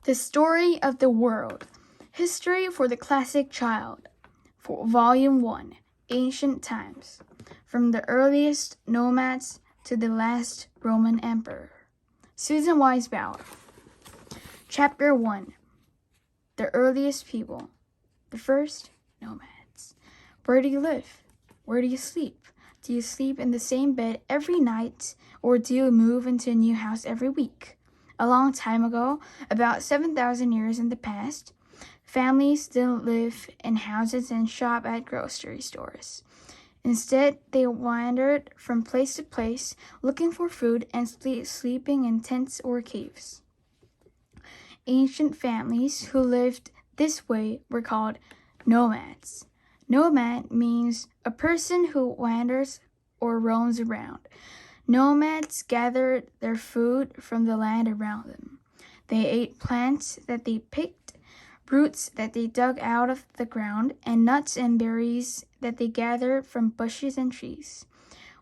The Story of the World. History for the Classic Child. For Volume 1. Ancient Times. From the earliest nomads to the last Roman emperor. Susan Wise Bauer. Chapter 1. The earliest people. The first nomads. Where do you live? Where do you sleep? Do you sleep in the same bed every night, or do you move into a new house every week? A long time ago, about 7,000 years in the past, families didn't live in houses and shop at grocery stores. Instead, they wandered from place to place, looking for food and sleeping in tents or caves. Ancient families who lived this way were called nomads. Nomad means a person who wanders or roams around. Nomads gathered their food from the land around them. They ate plants that they picked, roots that they dug out of the ground, and nuts and berries that they gathered from bushes and trees.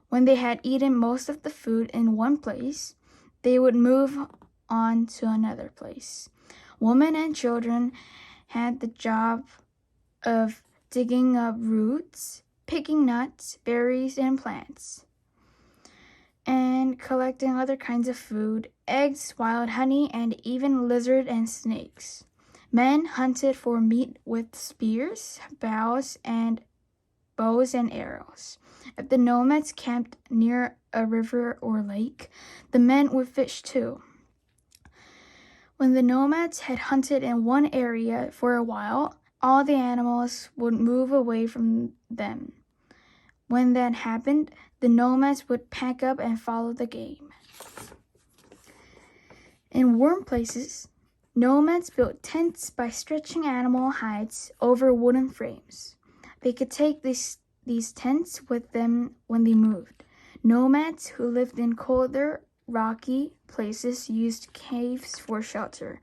When they had eaten most of the food in one place, they would move on to another place. Women and children had the job of digging up roots, picking nuts, berries, and plants, and collecting other kinds of food, eggs, wild honey, and even lizards and snakes. Men hunted for meat with spears, bows, and bows and arrows. If the nomads camped near a river or lake, the men would fish too. When the nomads had hunted in one area for a while, all the animals would move away from them. When that happened, the nomads would pack up and follow the game. In warm places, nomads built tents by stretching animal hides over wooden frames. They could take these tents with them when they moved. Nomads who lived in colder, rocky places used caves for shelter.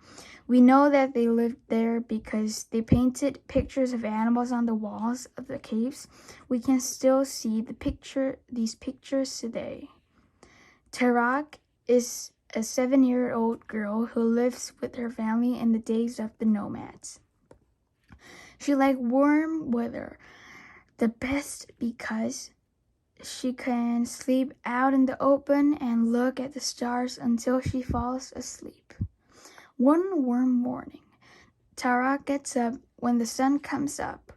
We know that they lived there because they painted pictures of animals on the walls of the caves. We can still see these pictures today. Tarak is a 7-year-old girl who lives with her family in the days of the nomads. She likes warm weather the best because she can sleep out in the open and look at the stars until she falls asleep. One warm morning, Tarak gets up when the sun comes up.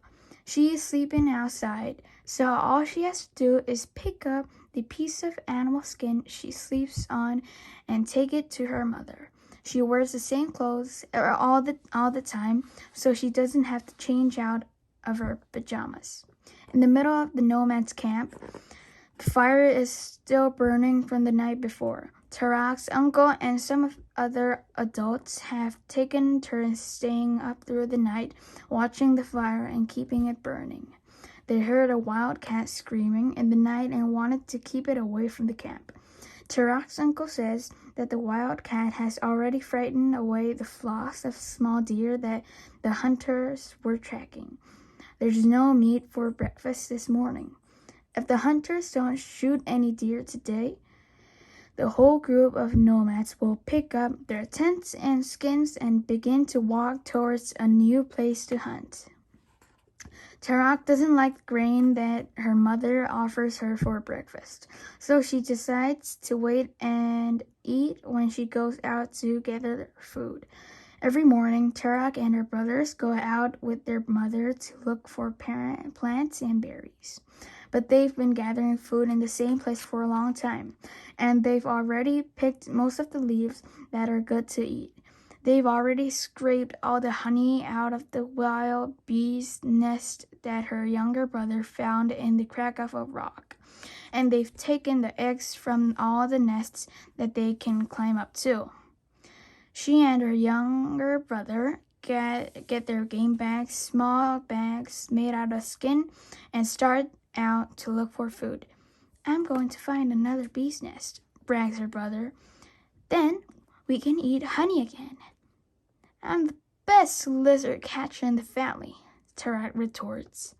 She is sleeping outside, so all she has to do is pick up the piece of animal skin she sleeps on and take it to her mother. She wears the same clothes all the time, so she doesn't have to change out of her pajamas. In the middle of the nomads' camp, the fire is still burning from the night before. Tarak's uncle and some other adults have taken turns staying up through the night, watching the fire and keeping it burning. They heard a wild cat screaming in the night and wanted to keep it away from the camp. Tarak's uncle says that the wild cat has already frightened away the flocks of small deer that the hunters were tracking. There's no meat for breakfast this morning. If the hunters don't shoot any deer today, the whole group of nomads will pick up their tents and skins and begin to walk towards a new place to hunt. Tarak doesn't like the grain that her mother offers her for breakfast, so she decides to wait and eat when she goes out to gather food. Every morning, Tarak and her brothers go out with their mother to look for plants and berries. But they've been gathering food in the same place for a long time, and they've already picked most of the leaves that are good to eat. They've already scraped all the honey out of the wild bee's nest that her younger brother found in the crack of a rock, and they've taken the eggs from all the nests that they can climb up to. She and her younger brother get their game bags, small bags made out of skin, and start out to look for food. I'm going to find another bee's nest, brags her brother. Then we can eat honey again. I'm the best lizard catcher in the family, Tarak retorts.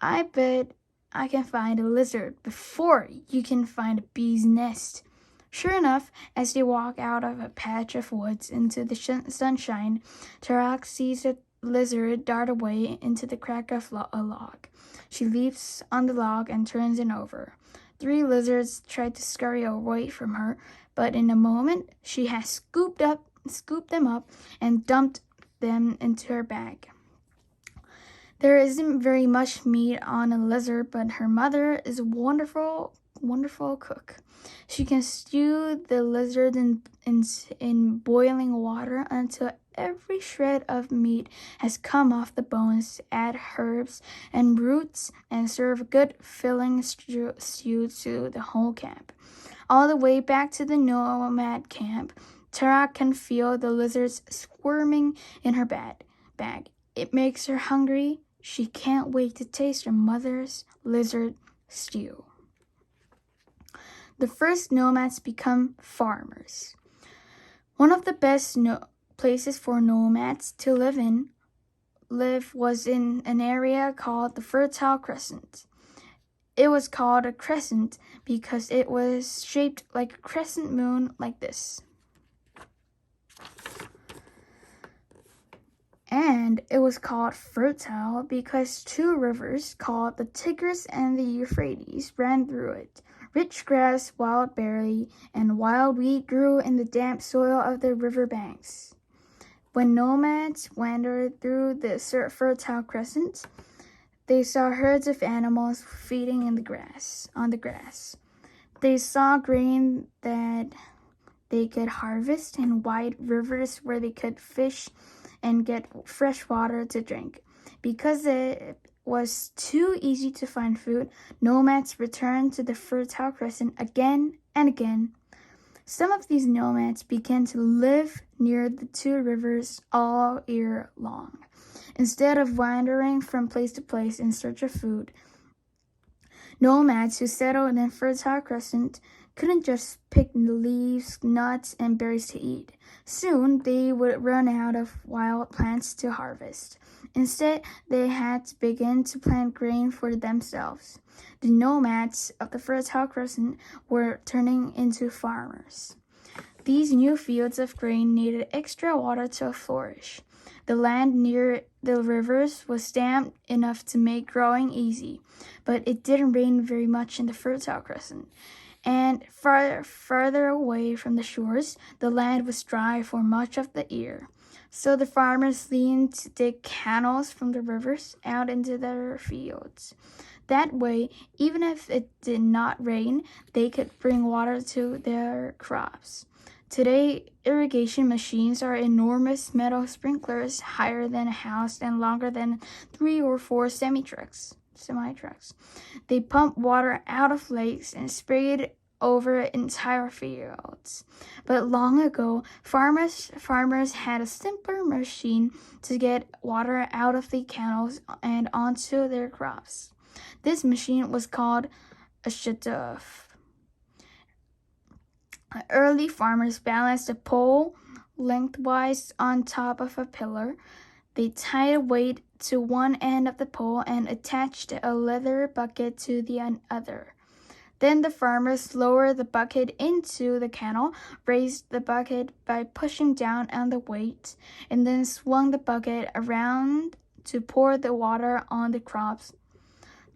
I bet I can find a lizard before you can find a bee's nest, Sure enough, as they walk out of a patch of woods into the sunshine, Tarak sees a lizard dart away into the crack of a log. She leaps on the log and turns it over. 3 lizards try to scurry away from her, but in a moment she has scooped them up and dumped them into her bag. There isn't very much meat on a lizard, but her mother is a wonderful cook. She can stew the lizard in boiling water until every shred of meat has come off the bones, add herbs and roots, and serve a good filling stew to the whole camp. All the way back to the nomad camp, Tara can feel the lizards squirming in her bag. It makes her hungry. She can't wait to taste her mother's lizard stew. The first nomads become farmers. One of the best places for nomads to live was in an area called the Fertile Crescent. It was called a crescent because it was shaped like a crescent moon like this. And it was called fertile because 2 rivers called the Tigris and the Euphrates ran through it. Rich grass, wild berry, and wild wheat grew in the damp soil of the river banks. When nomads wandered through the Fertile Crescent, they saw herds of animals feeding on the grass. They saw grain that they could harvest and wide rivers where they could fish and get fresh water to drink. Because it was too easy to find food, nomads returned to the Fertile Crescent again and again. Some of these nomads began to live near the 2 rivers all year long. Instead of wandering from place to place in search of food, nomads who settled in Fertile Crescent couldn't just pick leaves, nuts, and berries to eat. Soon they would run out of wild plants to harvest. Instead, they had to begin to plant grain for themselves. The nomads of the Fertile Crescent were turning into farmers. These new fields of grain needed extra water to flourish. The land near the rivers was damp enough to make growing easy, but it didn't rain very much in the Fertile Crescent. And farther away from the shores, the land was dry for much of the year. So the farmers leaned to dig canals from the rivers out into their fields. That way, even if it did not rain, they could bring water to their crops. Today, irrigation machines are enormous metal sprinklers higher than a house and longer than 3 or 4 semi-trucks. They pump water out of lakes and spray it over entire fields. But long ago, farmers had a simpler machine to get water out of the canals and onto their crops. This machine was called a shaduf. Early farmers balanced a pole lengthwise on top of a pillar. They tied a weight to one end of the pole and attached a leather bucket to the other. Then the farmers lowered the bucket into the canal, raised the bucket by pushing down on the weight, and then swung the bucket around to pour the water on the crops.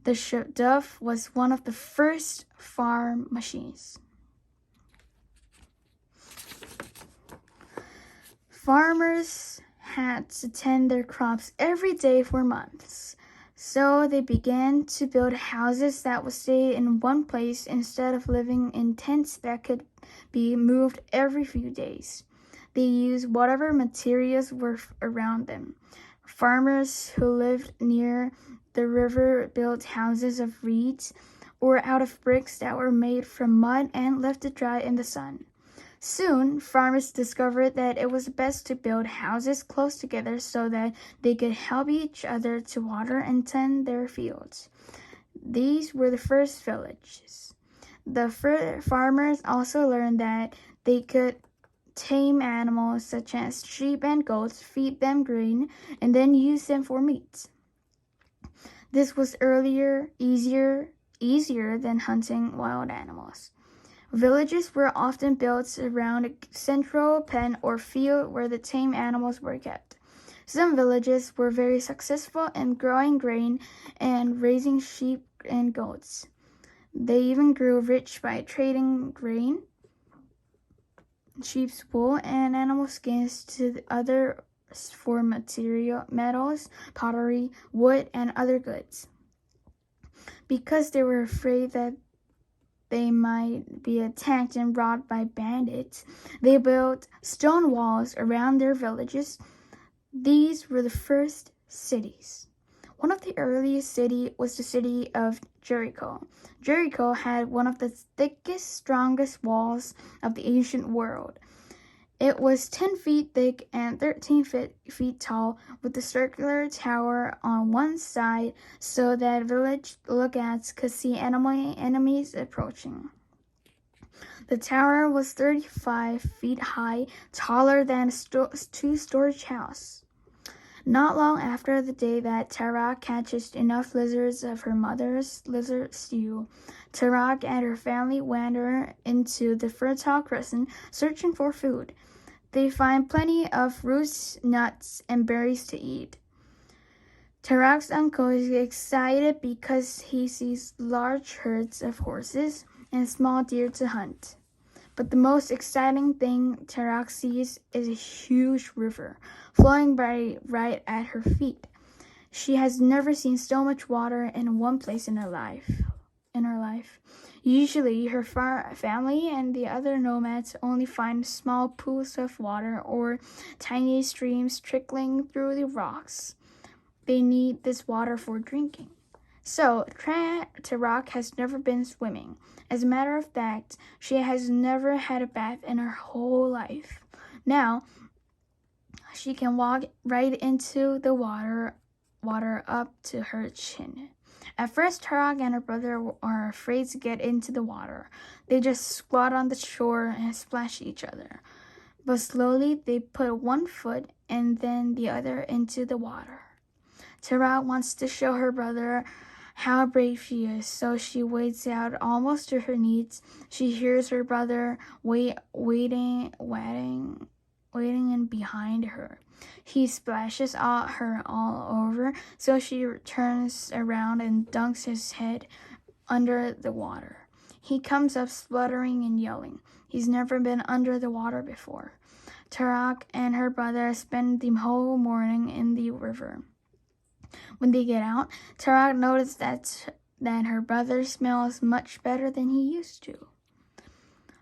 The shaduf was one of the first farm machines. Farmers had to tend their crops every day for months, so they began to build houses that would stay in one place instead of living in tents that could be moved every few days. They used whatever materials were around them. Farmers who lived near the river built houses of reeds or out of bricks that were made from mud and left to dry in the sun. Soon, farmers discovered that it was best to build houses close together so that they could help each other to water and tend their fields. These were the first villages. The farmers also learned that they could tame animals such as sheep and goats, feed them grain, and then use them for meat. This was easier than hunting wild animals. Villages were often built around a central pen or field where the tame animals were kept. Some villages were very successful in growing grain and raising sheep and goats. They even grew rich by trading grain, sheep's wool, and animal skins to others for metals, pottery, wood, and other goods. Because they were afraid that they might be attacked and robbed by bandits, they built stone walls around their villages. These were the first cities. One of the earliest cities was the city of Jericho. Jericho had one of the thickest, strongest walls of the ancient world. It was 10 feet thick and 13 feet tall, with a circular tower on one side so that village lookouts could see enemies approaching. The tower was 35 feet high, taller than a two-story house. Not long after the day that Tarak catches enough lizards of her mother's lizard stew, Tarak and her family wander into the Fertile Crescent searching for food. They find plenty of roots, nuts, and berries to eat. Tarak's uncle is excited because he sees large herds of horses and small deer to hunt. But the most exciting thing Tarak sees is a huge river flowing right at her feet. She has never seen so much water in one place in her life. Usually, her family and the other nomads only find small pools of water or tiny streams trickling through the rocks. They need this water for drinking. So, Tarak has never been swimming. As a matter of fact, she has never had a bath in her whole life. Now, she can walk right into the water up to her chin. At first, Tarak and her brother are afraid to get into the water. They just squat on the shore and splash each other. But slowly, they put one foot and then the other into the water. Tarak wants to show her brother how brave she is, so she wades out almost to her knees. She hears her brother waiting in behind her. He splashes her all over, so she turns around and dunks his head under the water. He comes up spluttering and yelling. He's never been under the water before. Tarak and her brother spend the whole morning in the river. When they get out, Tarak noticed that her brother smells much better than he used to.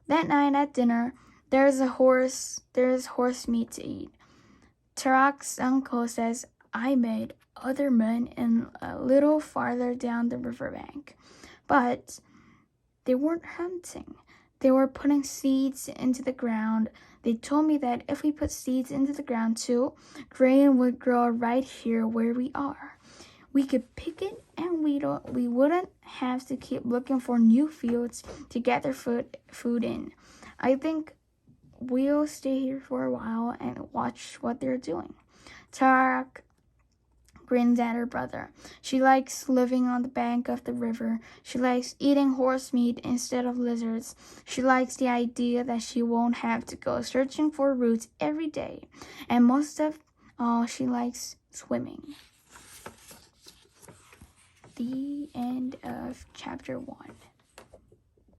That night at dinner, there is horse meat to eat. Tarak's uncle says, "I met other men in a little farther down the riverbank, but they weren't hunting. They were putting seeds into the ground. They told me that if we put seeds into the ground too, grain would grow right here where we are. We could pick it and we wouldn't have to keep looking for new fields to get their food in. I think we'll stay here for a while and watch what they're doing." Tarak grins at her brother. She likes living on the bank of the river. She likes eating horse meat instead of lizards. She likes the idea that she won't have to go searching for roots every day. And most of all, she likes swimming. The end of chapter 1.